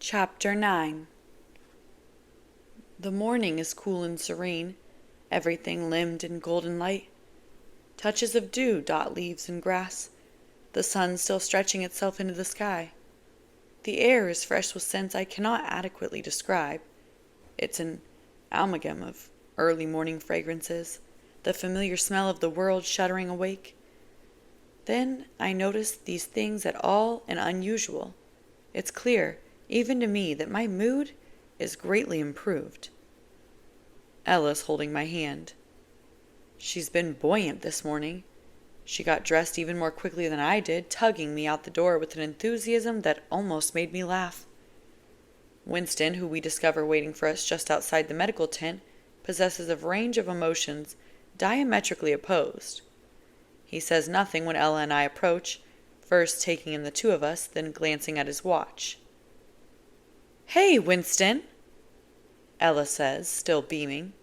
Chapter 9. The morning is cool and serene, everything limned in golden light. Touches of dew dot leaves and grass, the sun still stretching itself into the sky. The air is fresh with scents I cannot adequately describe. It's an amalgam of early morning fragrances, the familiar smell of the world shuddering awake. Then I notice these things at all and unusual. It's clear, even to me, that my mood is greatly improved. Ella's holding my hand. She's been buoyant this morning. She got dressed even more quickly than I did, tugging me out the door with an enthusiasm that almost made me laugh. Winston, who we discover waiting for us just outside the medical tent, possesses a range of emotions diametrically opposed. He says nothing when Ella and I approach, first taking in the two of us, then glancing at his watch. "Hey, Winston," Ella says, still beaming.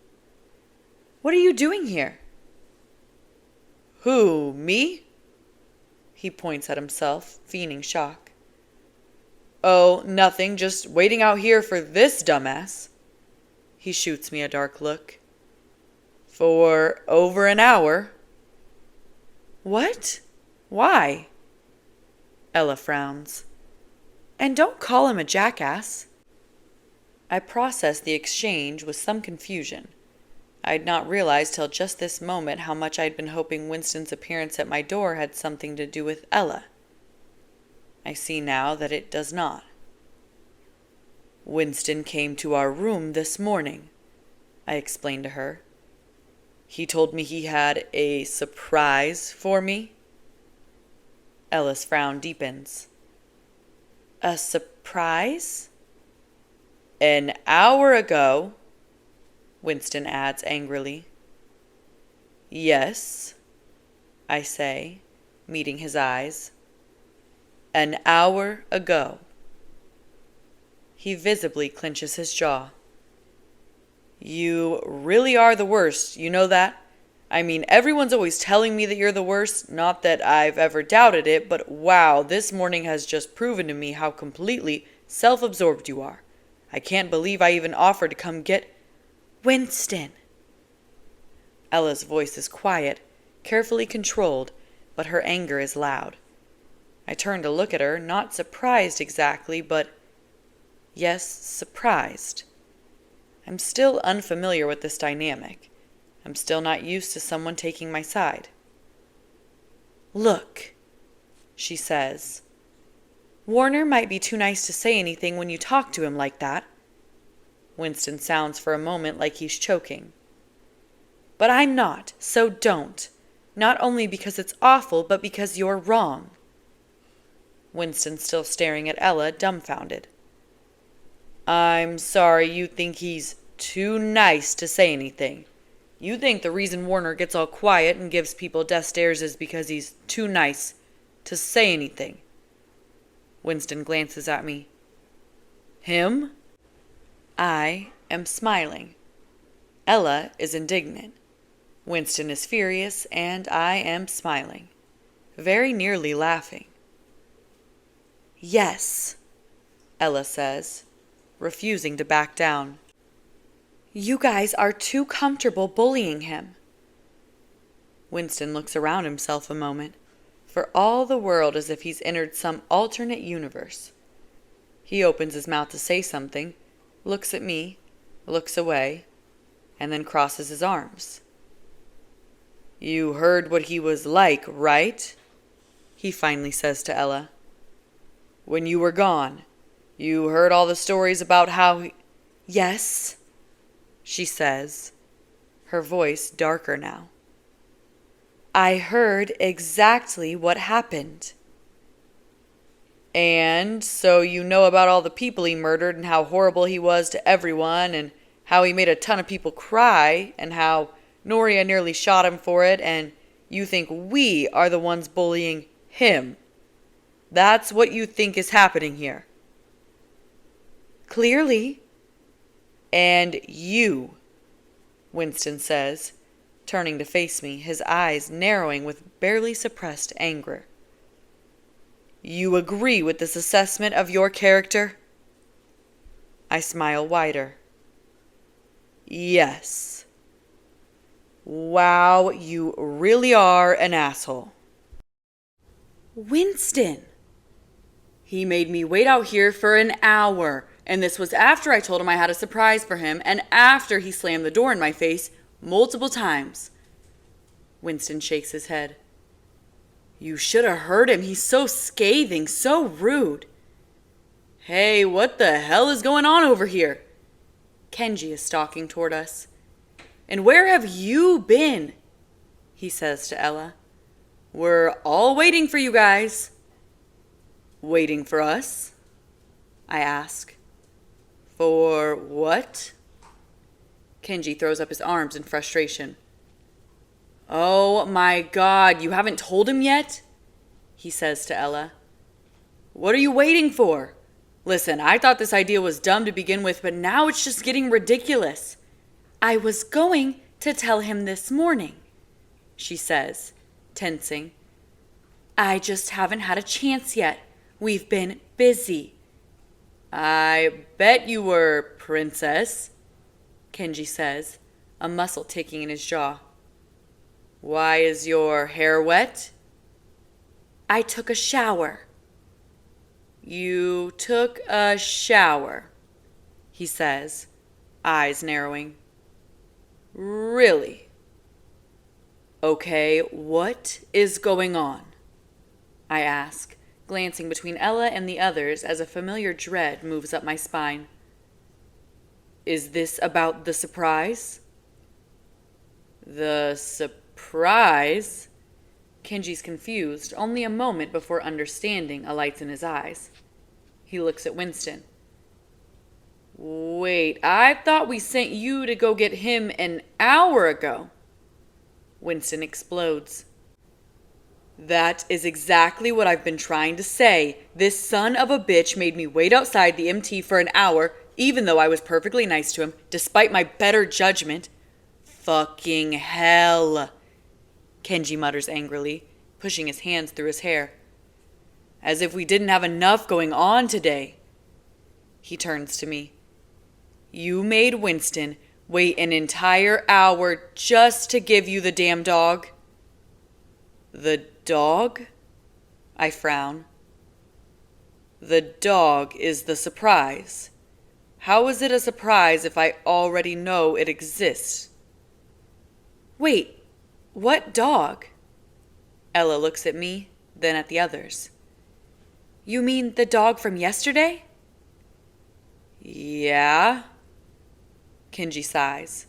"What are you doing here?" "Who, me?" He points at himself, feigning shock. "Oh, nothing, just waiting out here for this dumbass." He shoots me a dark look. "For over an hour." "What? Why?" Ella frowns. "And don't call him a jackass." I process the exchange with some confusion. I had not realized till just this moment how much I had been hoping Winston's appearance at my door had something to do with Ella. I see now that it does not. "Winston came to our room this morning," I explained to her. "He told me he had a surprise for me." Ella's frown deepens. "A surprise?" "An hour ago," Winston adds angrily. "Yes," I say, meeting his eyes. "An hour ago." He visibly clenches his jaw. "You really are the worst, you know that? I mean, everyone's always telling me that you're the worst, not that I've ever doubted it, but wow, this morning has just proven to me how completely self-absorbed you are. I can't believe I even offered to come get—" "Winston!" Ella's voice is quiet, carefully controlled, but her anger is loud. I turn to look at her, not surprised exactly, but yes, surprised. I'm still unfamiliar with this dynamic. I'm still not used to someone taking my side. "Look," she says. "Warner might be too nice to say anything when you talk to him like that." Winston sounds for a moment like he's choking. "But I'm not, so don't. Not only because it's awful, but because you're wrong." Winston still staring at Ella, dumbfounded. "I'm sorry you think he's too nice to say anything. You think the reason Warner gets all quiet and gives people death stares is because he's too nice to say anything." Winston glances at me. "Him?" I am smiling. Ella is indignant. Winston is furious, and I am smiling. Very nearly laughing. "Yes," Ella says, refusing to back down. "You guys are too comfortable bullying him." Winston looks around himself a moment, for all the world as if he's entered some alternate universe. He opens his mouth to say something, looks at me, looks away, and then crosses his arms. "You heard what he was like, right?" he finally says to Ella. "When you were gone, you heard all the stories about how he—" "Yes," she says, her voice darker now. "I heard exactly what happened." "And so you know about all the people he murdered and how horrible he was to everyone and how he made a ton of people cry and how Noria nearly shot him for it, and you think we are the ones bullying him. That's what you think is happening here." "Clearly." "And you," Winston says, turning to face me, his eyes narrowing with barely suppressed anger. "You agree with this assessment of your character?" I smile wider. Yes. Wow, you really are an asshole. Winston! He made me wait out here for an hour, and this was after I told him I had a surprise for him, and after he slammed the door in my face multiple times. Winston shakes his head. You should have heard him. He's so scathing, so rude. Hey, what the hell is going on over here? Kenji is stalking toward us. And where have you been? He says to Ella. We're all waiting for you guys. Waiting for us? I ask. For what? Kenji throws up his arms in frustration. Oh my God, you haven't told him yet? He says to Ella. What are you waiting for? Listen, I thought this idea was dumb to begin with, but now it's just getting ridiculous. I was going to tell him this morning, she says, tensing. I just haven't had a chance yet. We've been busy. I bet you were, princess, Kenji says, a muscle ticking in his jaw. Why is your hair wet? I took a shower. You took a shower, he says, eyes narrowing. Really? Okay, what is going on? I ask, glancing between Ella and the others as a familiar dread moves up my spine. Is this about the surprise? The surprise? Kenji's confused, only a moment before understanding alights in his eyes. He looks at Winston. Wait, I thought we sent you to go get him an hour ago. Winston explodes. That is exactly what I've been trying to say. This son of a bitch made me wait outside the MT for an hour, even though I was perfectly nice to him, despite my better judgment. Fucking hell, Kenji mutters angrily, pushing his hands through his hair. As if we didn't have enough going on today. He turns to me. You made Winston wait an entire hour just to give you the damn dog? The dog? I frown. The dog is the surprise. How is it a surprise if I already know it exists? Wait, what dog? Ella looks at me, then at the others. You mean the dog from yesterday? Yeah. Kenji sighs.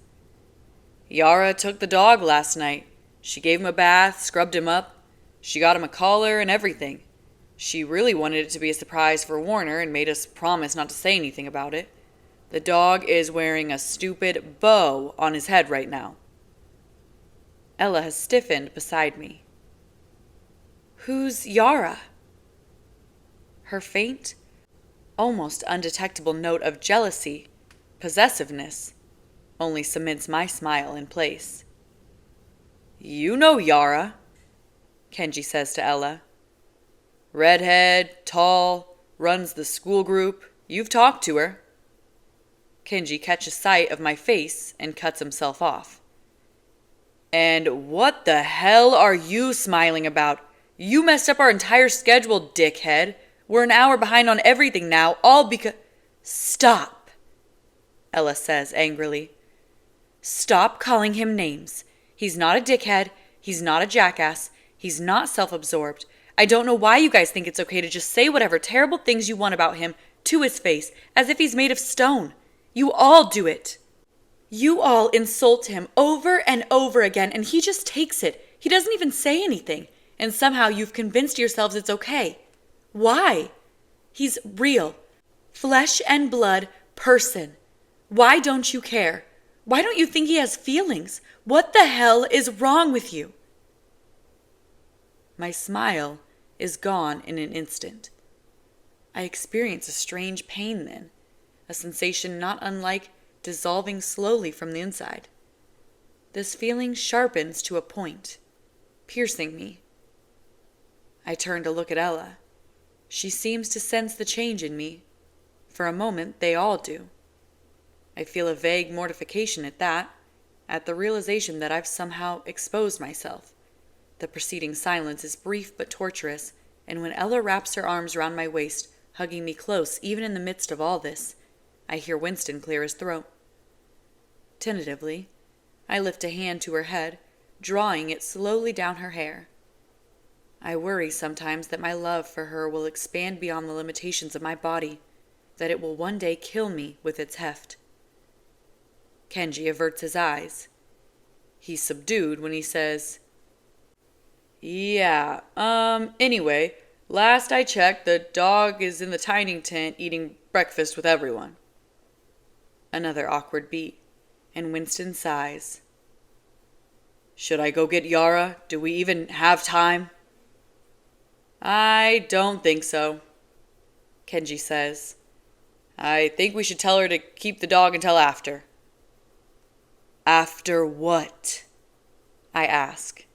Yara took the dog last night. She gave him a bath, scrubbed him up. She got him a collar and everything. She really wanted it to be a surprise for Warner and made us promise not to say anything about it. The dog is wearing a stupid bow on his head right now. Ella has stiffened beside me. Who's Yara? Her faint, almost undetectable note of jealousy, possessiveness, only cements my smile in place. You know Yara, Kenji says to Ella. Redhead, tall, runs the school group. You've talked to her. Kenji catches sight of my face and cuts himself off. And what the hell are you smiling about? You messed up our entire schedule, dickhead. We're an hour behind on everything now, all because... Stop, Ella says angrily. Stop calling him names. He's not a dickhead. He's not a jackass. He's not self-absorbed. I don't know why you guys think it's okay to just say whatever terrible things you want about him to his face, as if he's made of stone. You all do it. You all insult him over and over again, and he just takes it. He doesn't even say anything, and somehow you've convinced yourselves it's okay. Why? He's real, flesh and blood person. Why don't you care? Why don't you think he has feelings? What the hell is wrong with you? My smile is gone in an instant. I experience a strange pain then, a sensation not unlike dissolving slowly from the inside. This feeling sharpens to a point, piercing me. I turn to look at Ella. She seems to sense the change in me. For a moment, they all do. I feel a vague mortification at that, at the realization that I've somehow exposed myself. The preceding silence is brief but torturous, and when Ella wraps her arms round my waist, hugging me close even in the midst of all this, I hear Winston clear his throat. Tentatively, I lift a hand to her head, drawing it slowly down her hair. I worry sometimes that my love for her will expand beyond the limitations of my body, that it will one day kill me with its heft. Kenji averts his eyes. He's subdued when he says, "Yeah, anyway, last I checked, the dog is in the dining tent eating breakfast with everyone." Another awkward beat, and Winston sighs. "Should I go get Yara? Do we even have time?" "I don't think so," Kenji says. "I think we should tell her to keep the dog until after." "After what?" I ask,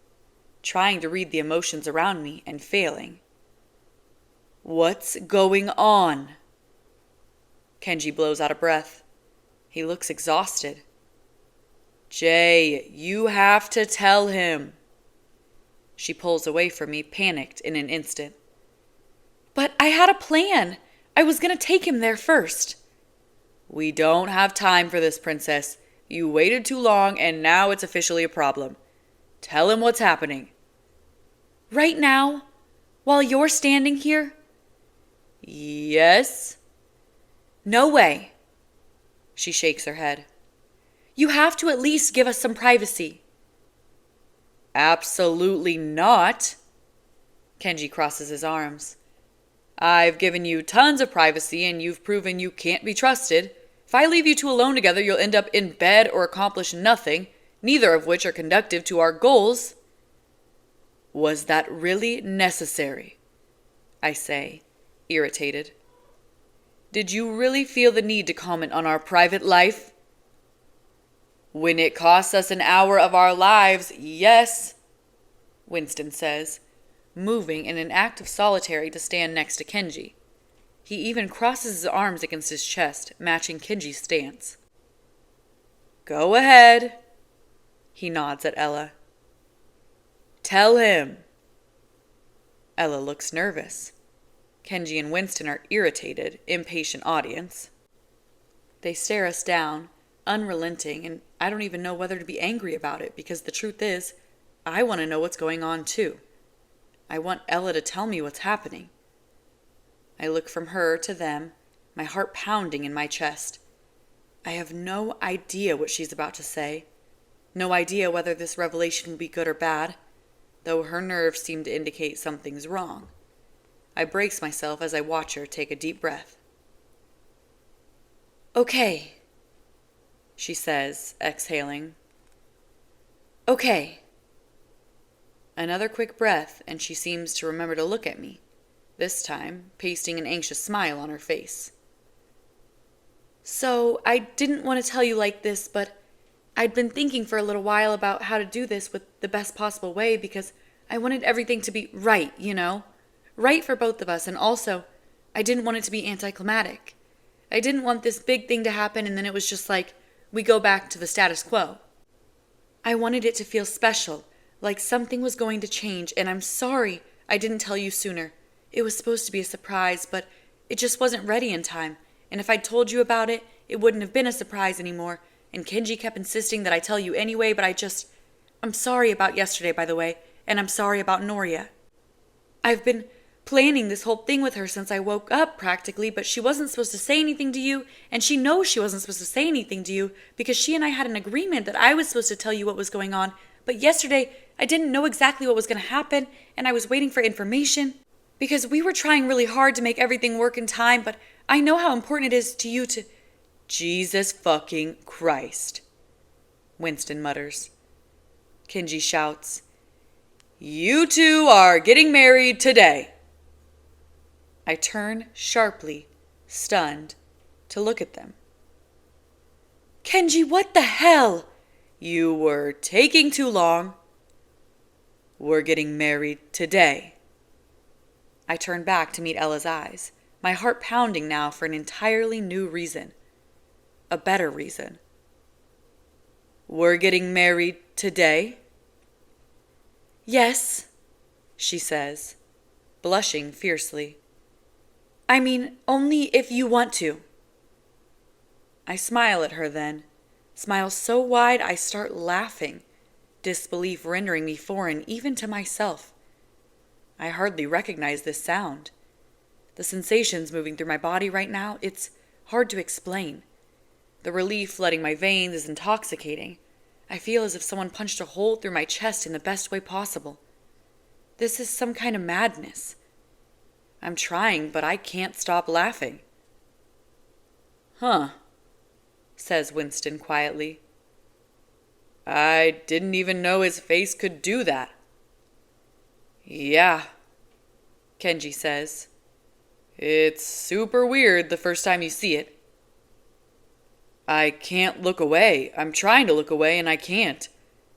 trying to read the emotions around me and failing. "What's going on?" Kenji blows out a breath. He looks exhausted. "Jay, you have to tell him." She pulls away from me, panicked in an instant. "But I had a plan. I was going to take him there first." "We don't have time for this, princess. You waited too long, and now it's officially a problem. Tell him what's happening." "Right now? While you're standing here?" "Yes." "No way." She shakes her head. "You have to at least give us some privacy." "Absolutely not." Kenji crosses his arms. "I've given you tons of privacy, and you've proven you can't be trusted. If I leave you two alone together, you'll end up in bed or accomplish nothing, neither of which are conducive to our goals." "Was that really necessary?" I say, irritated. "Did you really feel the need to comment on our private life?" "When it costs us an hour of our lives, yes," Winston says, moving in an act of solitary to stand next to Kenji. He even crosses his arms against his chest, matching Kenji's stance. "Go ahead," he nods at Ella. "Tell him." Ella looks nervous. Kenji and Winston are irritated, impatient audience. They stare us down, unrelenting, and I don't even know whether to be angry about it, because the truth is, I want to know what's going on too. I want Ella to tell me what's happening. I look from her to them, my heart pounding in my chest. I have no idea what she's about to say, no idea whether this revelation will be good or bad, though her nerves seem to indicate something's wrong. I brace myself as I watch her take a deep breath. "Okay," she says, exhaling. "Okay." Another quick breath, and she seems to remember to look at me, this time pasting an anxious smile on her face. "So, I didn't want to tell you like this, but I'd been thinking for a little while about how to do this with the best possible way, because I wanted everything to be right, you know? Right for both of us, and also, I didn't want it to be anticlimactic. I didn't want this big thing to happen and then it was just like, we go back to the status quo. I wanted it to feel special, like something was going to change, and I'm sorry I didn't tell you sooner. It was supposed to be a surprise, but it just wasn't ready in time, and if I'd told you about it, it wouldn't have been a surprise anymore, and Kenji kept insisting that I tell you anyway, but I'm sorry about yesterday, by the way, and I'm sorry about Noria. I've been planning this whole thing with her since I woke up, practically, but she wasn't supposed to say anything to you, and she knows she wasn't supposed to say anything to you, because she and I had an agreement that I was supposed to tell you what was going on, but yesterday, I didn't know exactly what was going to happen, and I was waiting for information, because we were trying really hard to make everything work in time, but I know how important it is to you to... Jesus fucking Christ, Winston mutters. Kenji shouts, "You two are getting married today." I turn sharply, stunned, to look at them. Kenji, what the hell? You were taking too long. We're getting married today. I turn back to meet Ella's eyes, my heart pounding now for an entirely new reason. a better reason. We're getting married today? Yes, She says, blushing fiercely. I mean, only if you want to. I smile at her then, smile so wide I start laughing, disbelief rendering me foreign even to myself. I hardly recognize this sound. The sensations moving through my body right now, it's hard to explain. The relief flooding my veins is intoxicating. I feel as if someone punched a hole through my chest in the best way possible. This is some kind of madness. I'm trying, but I can't stop laughing. Huh, says Winston quietly. I didn't even know his face could do that. Yeah, Kenji says. It's super weird the first time you see it. I can't look away. I'm trying to look away and I can't.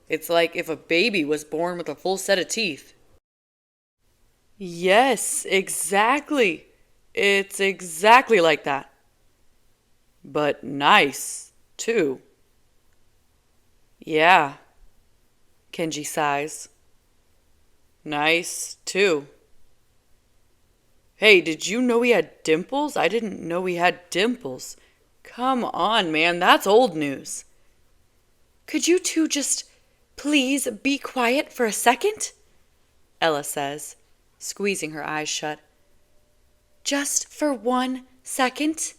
It's like if a baby was born with a full set of teeth. Yes, exactly. It's exactly like that. But nice, too. Yeah, Kenji sighs. Nice, too. Hey, did you know he had dimples? I didn't know he had dimples. Come on, man, that's old news. Could you two just please be quiet for a second? Ella says, squeezing her eyes shut. Just for 1 second?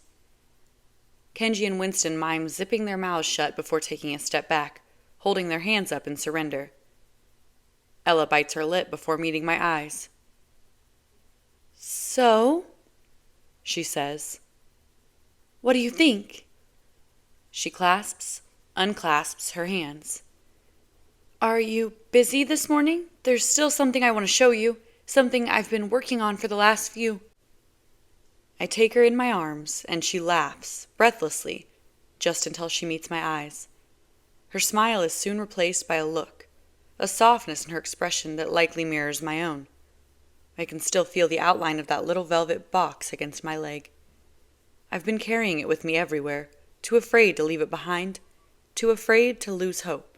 Kenji and Winston mime zipping their mouths shut before taking a step back, holding their hands up in surrender. Ella bites her lip before meeting my eyes. So? She says. What do you think? She clasps, unclasps her hands. Are you busy this morning? There's still something I want to show you, something I've been working on for the last few. I take her in my arms, and she laughs, breathlessly, just until she meets my eyes. Her smile is soon replaced by a look, a softness in her expression that likely mirrors my own. I can still feel the outline of that little velvet box against my leg. I've been carrying it with me everywhere, too afraid to leave it behind, too afraid to lose hope.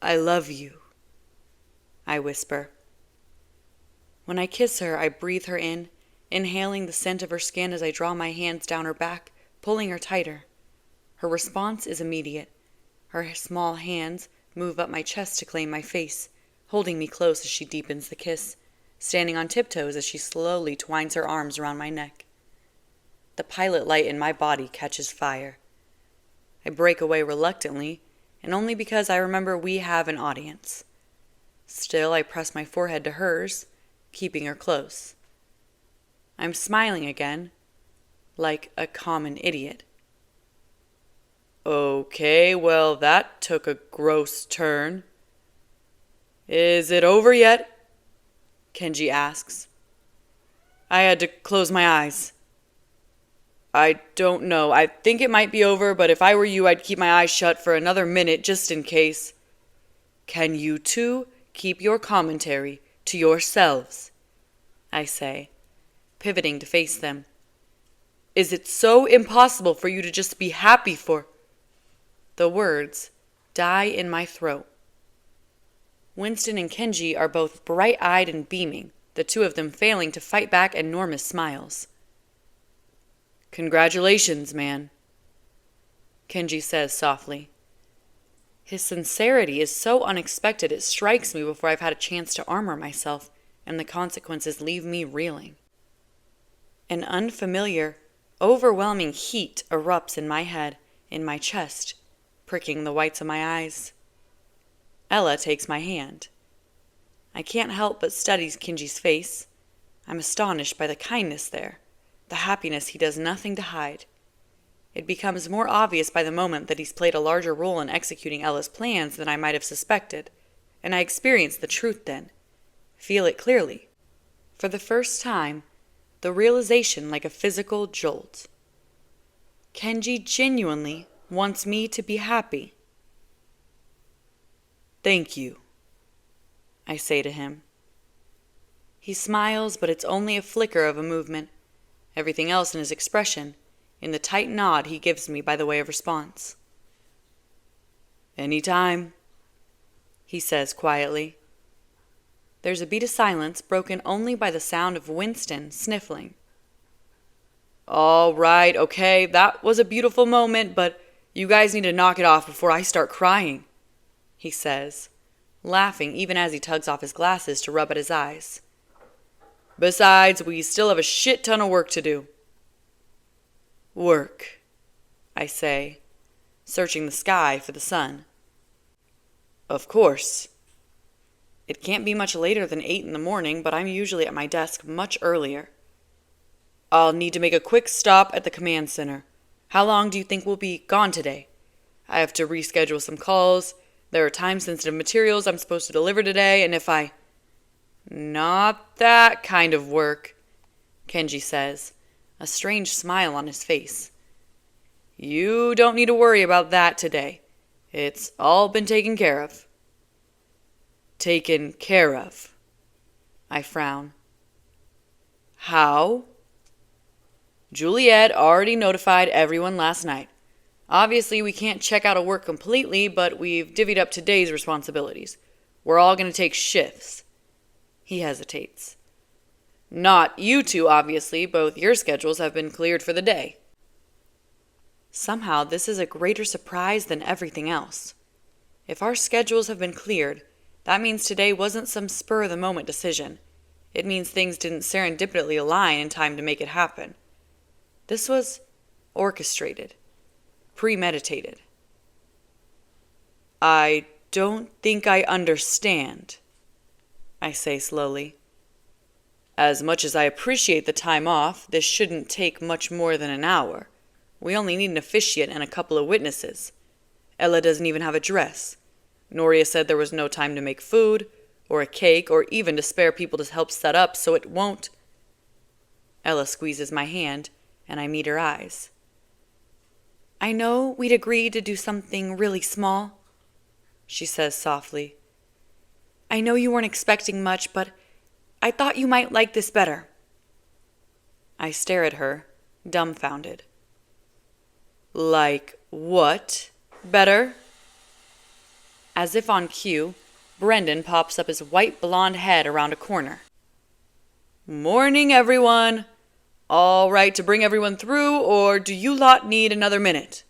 I love you, I whisper. When I kiss her, I breathe her in, inhaling the scent of her skin as I draw my hands down her back, pulling her tighter. Her response is immediate. Her small hands move up my chest to claim my face, holding me close as she deepens the kiss, standing on tiptoes as she slowly twines her arms around my neck. The pilot light in my body catches fire. I break away reluctantly, and only because I remember we have an audience. Still, I press my forehead to hers, keeping her close. I'm smiling again, like a common idiot. Okay, well, that took a gross turn. Is it over yet? Kenji asks. I had to close my eyes. I don't know. I think it might be over, but if I were you, I'd keep my eyes shut for another minute just in case. Can you two keep your commentary to yourselves? I say, pivoting to face them. Is it so impossible for you to just be happy for... The words die in my throat. Winston and Kenji are both bright-eyed and beaming, the two of them failing to fight back enormous smiles. Congratulations, man, Kenji says softly. His sincerity is so unexpected it strikes me before I've had a chance to armor myself, and the consequences leave me reeling. An unfamiliar, overwhelming heat erupts in my head, in my chest, pricking the whites of my eyes. Ella takes my hand. I can't help but study Kenji's face. I'm astonished by the kindness there, the happiness he does nothing to hide. It becomes more obvious by the moment that he's played a larger role in executing Ella's plans than I might have suspected, and I experience the truth then, feel it clearly. For the first time, the realization like a physical jolt. Kenji genuinely wants me to be happy. Thank you, I say to him. He smiles, but it's only a flicker of a movement. Everything else in his expression, in the tight nod he gives me by the way of response. "Any time," he says quietly. There's a beat of silence broken only by the sound of Winston sniffling. "All right, okay, that was a beautiful moment, but you guys need to knock it off before I start crying," he says, laughing even as he tugs off his glasses to rub at his eyes. "Besides, we still have a shit ton of work to do." "Work," I say, searching the sky for the sun. "Of course. It can't be much later than 8 in the morning, but I'm usually at my desk much earlier. I'll need to make a quick stop at the command center. How long do you think we'll be gone today? I have to reschedule some calls. There are time-sensitive materials I'm supposed to deliver today, and if I—" "Not that kind of work," Kenji says, a strange smile on his face. "You don't need to worry about that today. It's all been taken care of." "Taken care of?" I frown. "How?" "Juliet already notified everyone last night. Obviously, we can't check out of work completely, but we've divvied up today's responsibilities. We're all going to take shifts." He hesitates. "Not you two, obviously. Both your schedules have been cleared for the day." Somehow, this is a greater surprise than everything else. If our schedules have been cleared, that means today wasn't some spur-of-the-moment decision. It means things didn't serendipitously align in time to make it happen. This was orchestrated, premeditated. "I don't think I understand," I say slowly. "As much as I appreciate the time off, this shouldn't take much more than an hour. We only need an officiant and a couple of witnesses. Ella doesn't even have a dress. Noria said there was no time to make food, or a cake, or even to spare people to help set up, so it won't—" Ella squeezes my hand, and I meet her eyes. "I know we'd agreed to do something really small," she says softly. "I know you weren't expecting much, but I thought you might like this better." I stare at her, dumbfounded. "Like what better?" As if on cue, Brendan pops up his white blonde head around a corner. "Morning, everyone! All right to bring everyone through, or do you lot need another minute?"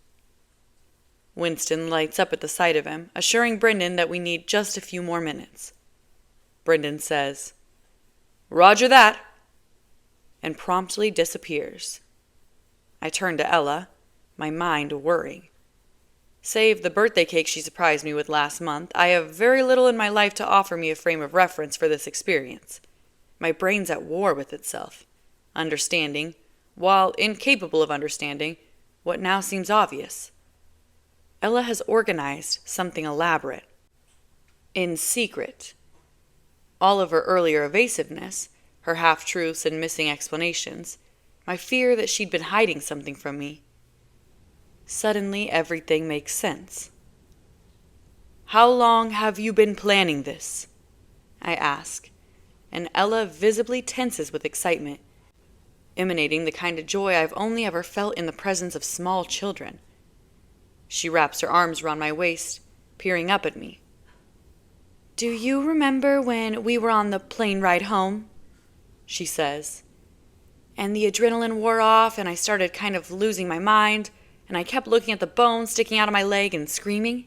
Winston lights up at the sight of him, assuring Brendan that we need just a few more minutes. Brendan says, "Roger that," and promptly disappears. I turn to Ella, my mind whirring. Save the birthday cake she surprised me with last month, I have very little in my life to offer me a frame of reference for this experience. My brain's at war with itself, understanding, while incapable of understanding, what now seems obvious. Ella has organized something elaborate. In secret. All of her earlier evasiveness, her half-truths and missing explanations, my fear that she'd been hiding something from me. Suddenly, everything makes sense. "How long have you been planning this?" I ask, and Ella visibly tenses with excitement, emanating the kind of joy I've only ever felt in the presence of small children. She wraps her arms around my waist, peering up at me. "Do you remember when we were on the plane ride home?" she says. "And the adrenaline wore off, and I started kind of losing my mind, and I kept looking at the bone sticking out of my leg and screaming?"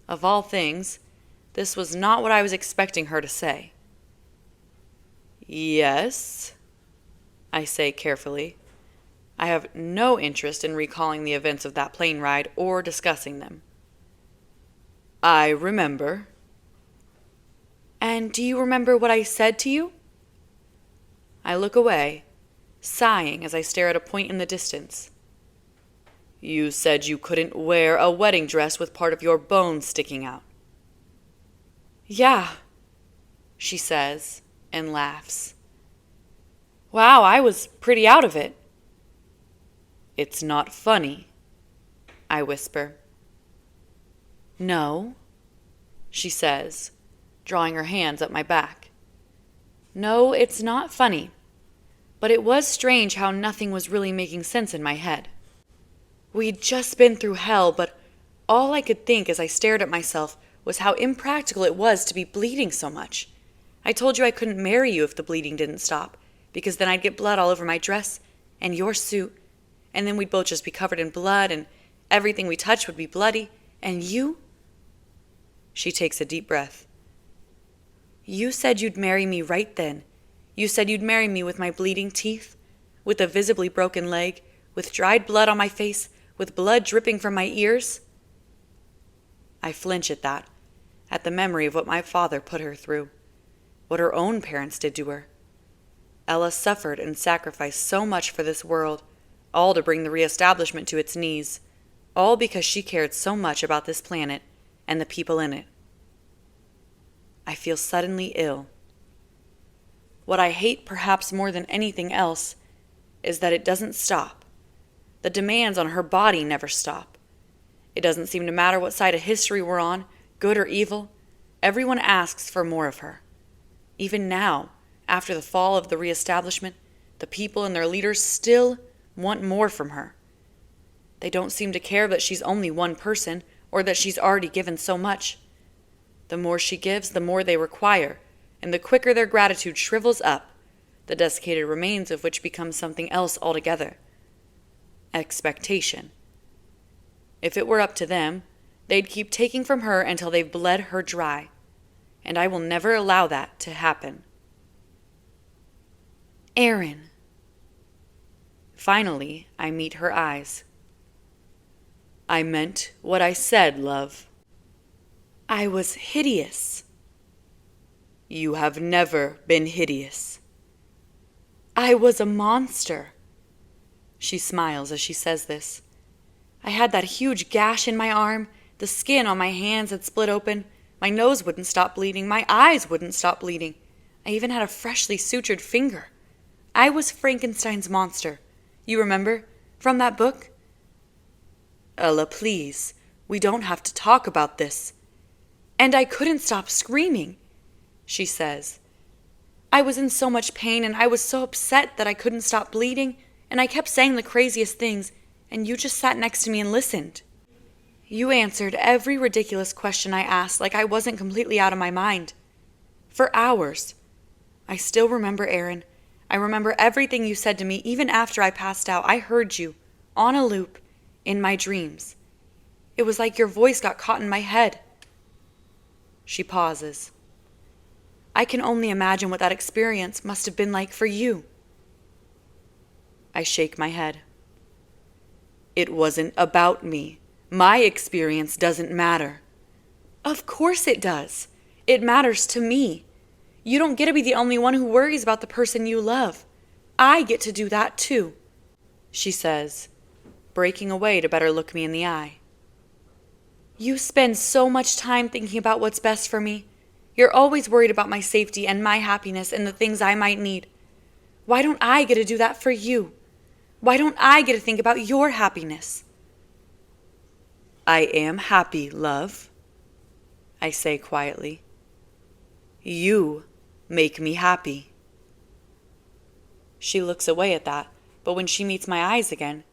Of all things, this was not what I was expecting her to say. "Yes," I say carefully. I have no interest in recalling the events of that plane ride or discussing them. "I remember." "And do you remember what I said to you?" I look away, sighing as I stare at a point in the distance. "You said you couldn't wear a wedding dress with part of your bones sticking out." "Yeah," she says, and laughs. "Wow, I was pretty out of it." "It's not funny," I whisper. "No," she says, drawing her hands up my back. "No, it's not funny. But it was strange how nothing was really making sense in my head. We'd just been through hell, but all I could think as I stared at myself was how impractical it was to be bleeding so much. I told you I couldn't marry you if the bleeding didn't stop, because then I'd get blood all over my dress and your suit, and then we'd both just be covered in blood, and everything we touched would be bloody, and you? She takes a deep breath. You said you'd marry me right then. You said you'd marry me with my bleeding teeth, with a visibly broken leg, with dried blood on my face, with blood dripping from my ears. I flinch at that, at the memory of what my father put her through, what her own parents did to her. Ella suffered and sacrificed so much for this world, all to bring the reestablishment to its knees, all because she cared so much about this planet and the people in it. I feel suddenly ill. What I hate perhaps more than anything else is that it doesn't stop. The demands on her body never stop. It doesn't seem to matter what side of history we're on, good or evil. Everyone asks for more of her. Even now, after the fall of the reestablishment, the people and their leaders still want more from her. They don't seem to care that she's only one person or that she's already given so much. The more she gives, the more they require, and the quicker their gratitude shrivels up, the desiccated remains of which become something else altogether. Expectation. If it were up to them, they'd keep taking from her until they've bled her dry, and I will never allow that to happen. Aaron. Finally, I meet her eyes. I meant what I said, love. I was hideous. You have never been hideous. I was a monster. She smiles as she says this. I had that huge gash in my arm, the skin on my hands had split open, my nose wouldn't stop bleeding, my eyes wouldn't stop bleeding. I even had a freshly sutured finger. I was Frankenstein's monster. You remember? From that book? Ella, please. We don't have to talk about this. And I couldn't stop screaming, she says. I was in so much pain and I was so upset that I couldn't stop bleeding, and I kept saying the craziest things, and you just sat next to me and listened. You answered every ridiculous question I asked like I wasn't completely out of my mind. For hours. I still remember, Aaron. I remember everything you said to me even after I passed out. I heard you, on a loop, in my dreams. It was like your voice got caught in my head. She pauses. I can only imagine what that experience must have been like for you. I shake my head. It wasn't about me. My experience doesn't matter. Of course it does. It matters to me. You don't get to be the only one who worries about the person you love. I get to do that too, she says, breaking away to better look me in the eye. You spend so much time thinking about what's best for me. You're always worried about my safety and my happiness and the things I might need. Why don't I get to do that for you? Why don't I get to think about your happiness? I am happy, love, I say quietly. You make me happy. She looks away at that, but when she meets my eyes again,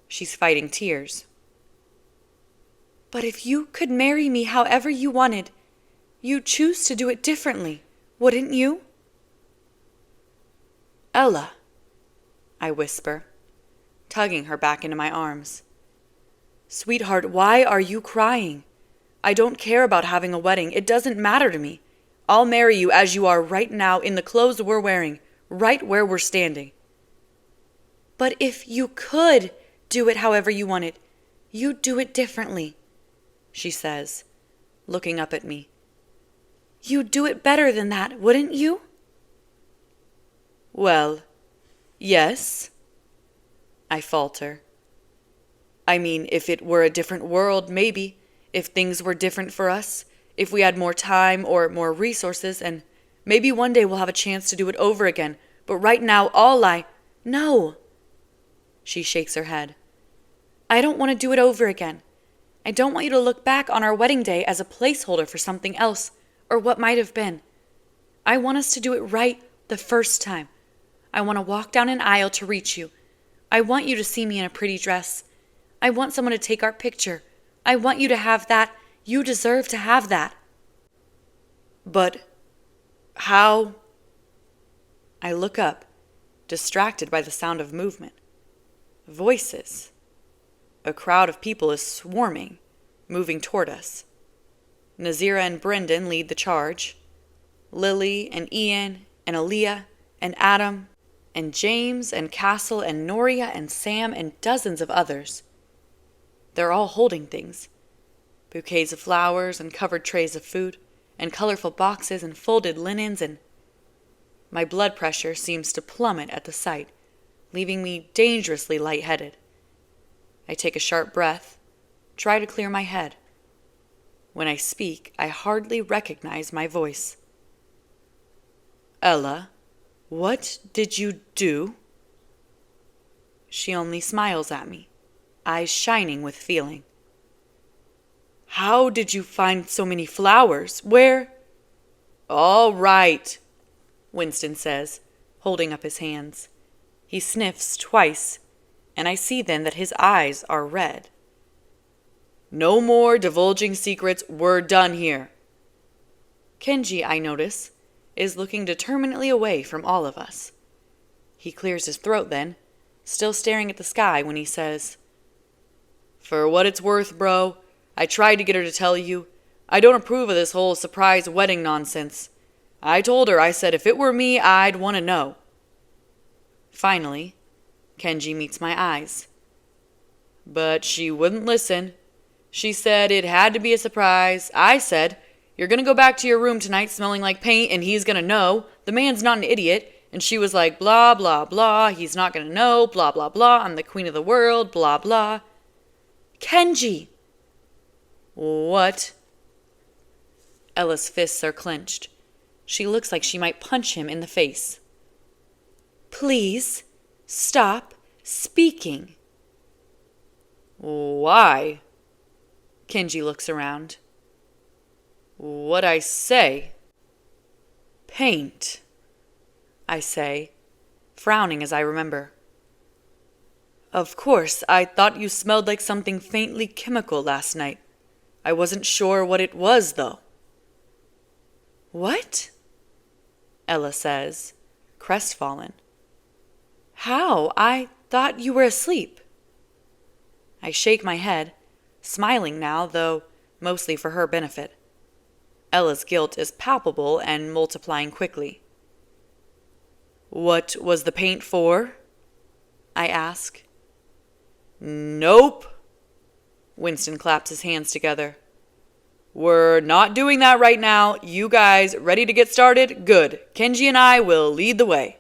she's fighting tears. But if you could marry me however you wanted, you'd choose to do it differently, wouldn't you? Ella, I whisper, tugging her back into my arms. Sweetheart, why are you crying? I don't care about having a wedding. It doesn't matter to me. I'll marry you as you are right now in the clothes we're wearing, right where we're standing. But if you could do it however you wanted, you'd do it differently, she says, looking up at me. You'd do it better than that, wouldn't you? Well, yes, I falter. I mean, if it were a different world, maybe, if things were different for us, if we had more time or more resources, and maybe one day we'll have a chance to do it over again, but right now No! She shakes her head. I don't want to do it over again. I don't want you to look back on our wedding day as a placeholder for something else, or what might have been. I want us to do it right the first time. I want to walk down an aisle to reach you. I want you to see me in a pretty dress. I want someone to take our picture. I want you to have that. You deserve to have that. But how? I look up, distracted by the sound of movement. Voices. A crowd of people is swarming, moving toward us. Nazira and Brendan lead the charge. Lily and Ian and Aaliyah and Adam and James and Castle and Noria and Sam and dozens of others. They're all holding things. Bouquets of flowers and covered trays of food and colorful boxes and folded linens, and my blood pressure seems to plummet at the sight, leaving me dangerously lightheaded. I take a sharp breath, try to clear my head. When I speak, I hardly recognize my voice. Ella, what did you do? She only smiles at me, eyes shining with feeling. How did you find so many flowers? Where? All right, Winston says, holding up his hands. He sniffs twice, and I see then that his eyes are red. No more divulging secrets. We're done here. Kenji, I notice, is looking determinedly away from all of us. He clears his throat then, still staring at the sky, when he says, For what it's worth, bro, I tried to get her to tell you. I don't approve of this whole surprise wedding nonsense. I told her, I said, if it were me, I'd want to know. Finally, Kenji meets my eyes. But she wouldn't listen. She said it had to be a surprise. I said, you're going to go back to your room tonight smelling like paint, and he's going to know. The man's not an idiot. And she was like, blah, blah, blah. He's not going to know. Blah, blah, blah. I'm the queen of the world. Blah, blah. Kenji! What? Ella's fists are clenched. She looks like she might punch him in the face. Please, stop speaking. Why? Kenji looks around. What'd I say? Paint, I say, frowning as I remember. Of course, I thought you smelled like something faintly chemical last night. I wasn't sure what it was, though. What? Ella says, crestfallen. How? I thought you were asleep. I shake my head, smiling now, though mostly for her benefit. Ella's guilt is palpable and multiplying quickly. What was the paint for? I ask. Nope. Winston claps his hands together. We're not doing that right now. You guys ready to get started? Good. Kenji and I will lead the way.